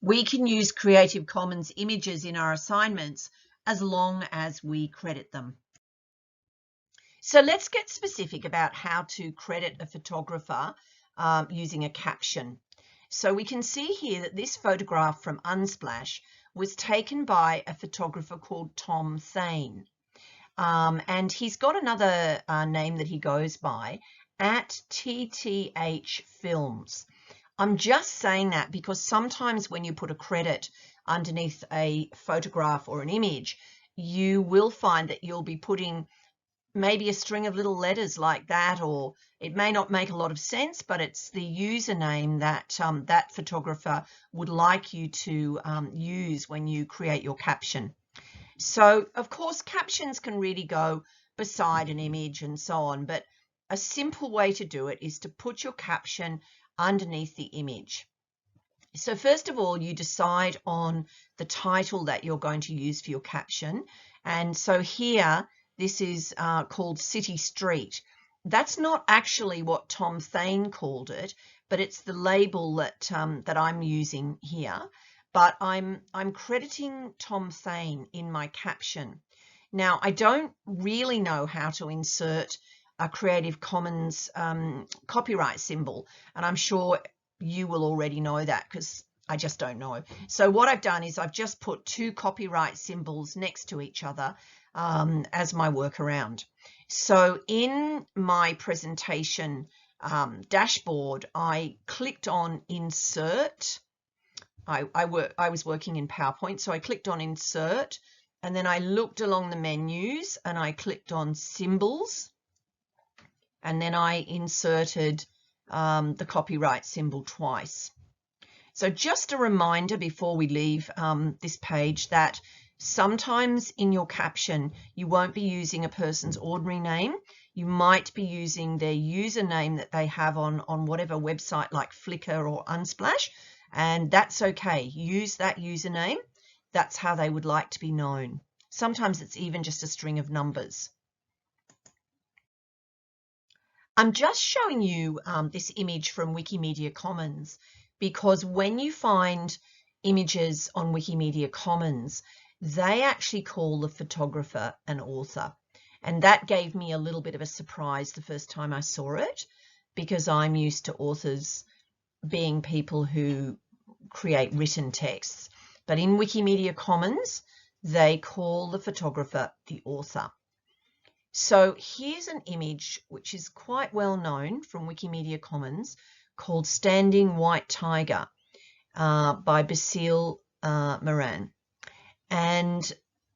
We can use Creative Commons images in our assignments as long as we credit them. So let's get specific about how to credit a photographer using a caption. So we can see here that this photograph from Unsplash was taken by a photographer called Tom Thane. And he's got another name that he goes by, at TTH Films. I'm just saying that because sometimes when you put a credit underneath a photograph or an image, you will find that you'll be putting maybe a string of little letters like that, or it may not make a lot of sense, but it's the username that that photographer would like you to use when you create your caption. So, of course, captions can really go beside an image and so on, but a simple way to do it is to put your caption underneath the image. So first of all, you decide on the title that you're going to use for your caption. And so here, this is called City Street. That's not actually what Tom Thane called it, but it's the label that that I'm using here. But I'm crediting Tom Thane in my caption. Now, I don't really know how to insert a Creative Commons copyright symbol, and I'm sure you will already know that because I just don't know. So what I've done is I've just put two copyright symbols next to each other as my workaround. So in my presentation dashboard, I clicked on Insert. I was working in PowerPoint, so I clicked on Insert, and then I looked along the menus and I clicked on Symbols, and then I inserted the copyright symbol twice. So just a reminder before we leave this page that sometimes in your caption, you won't be using a person's ordinary name. You might be using their username that they have on whatever website like Flickr or Unsplash, and that's okay. Use that username. That's how they would like to be known. Sometimes it's even just a string of numbers. I'm just showing you this image from Wikimedia Commons because when you find images on Wikimedia Commons, they actually call the photographer an author. And that gave me a little bit of a surprise the first time I saw it, because I'm used to authors being people who create written texts. But in Wikimedia Commons, they call the photographer the author. So here's an image which is quite well known from Wikimedia Commons called Standing White Tiger by Basile Moran. And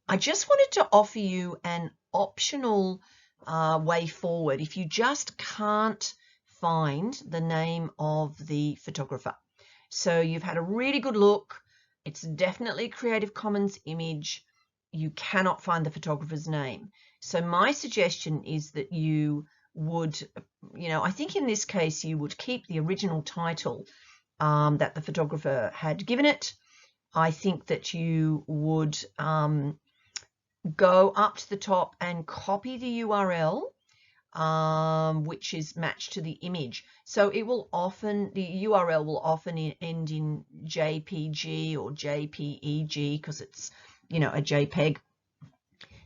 I just wanted to offer you an optional way forward if you just can't find the name of the photographer. So you've had a really good look. It's definitely a Creative Commons image. You cannot find the photographer's name. So my suggestion is that you would, I think in this case you would keep the original title that the photographer had given it. I think that you would go up to the top and copy the URL, which is matched to the image. So it will often, the URL will often end in JPG or JPEG because it's, a JPEG,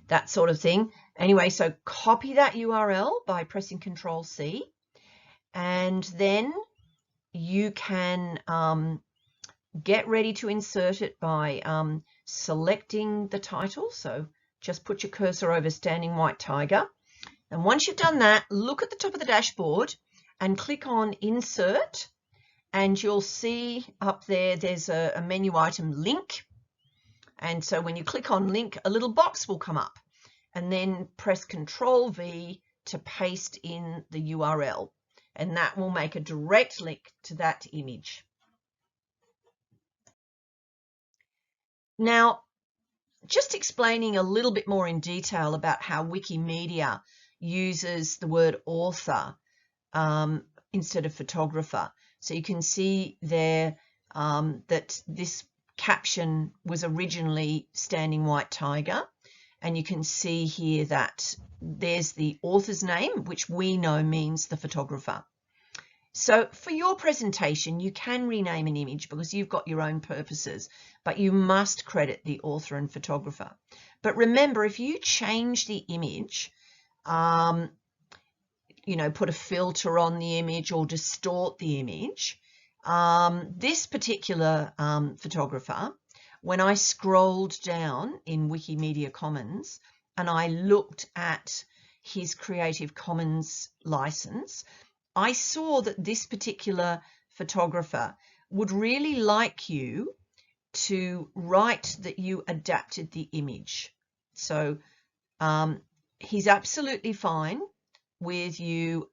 that sort of thing. Anyway, so copy that URL by pressing Control-C, and then you can get ready to insert it by selecting the title. So just put your cursor over Standing White Tiger. And once you've done that, look at the top of the dashboard and click on Insert. And you'll see up there, there's a menu item Link. And so when you click on Link, a little box will come up. And then press Control-V to paste in the URL. And that will make a direct link to that image. Now, just explaining a little bit more in detail about how Wikimedia uses the word author instead of photographer. So you can see there that this caption was originally Standing White Tiger. And you can see here that there's the author's name, which we know means the photographer. So for your presentation, you can rename an image because you've got your own purposes, but you must credit the author and photographer. But remember, if you change the image, you know, put a filter on the image or distort the image, this particular photographer, when I scrolled down in Wikimedia Commons and I looked at his Creative Commons license, I saw that this particular photographer would really like you to write that you adapted the image. So he's absolutely fine with you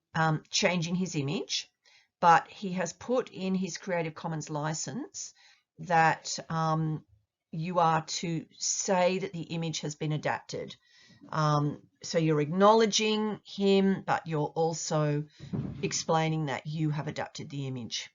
changing his image, but he has put in his Creative Commons license that you are to say that the image has been adapted. So you're acknowledging him, but you're also explaining that you have adapted the image.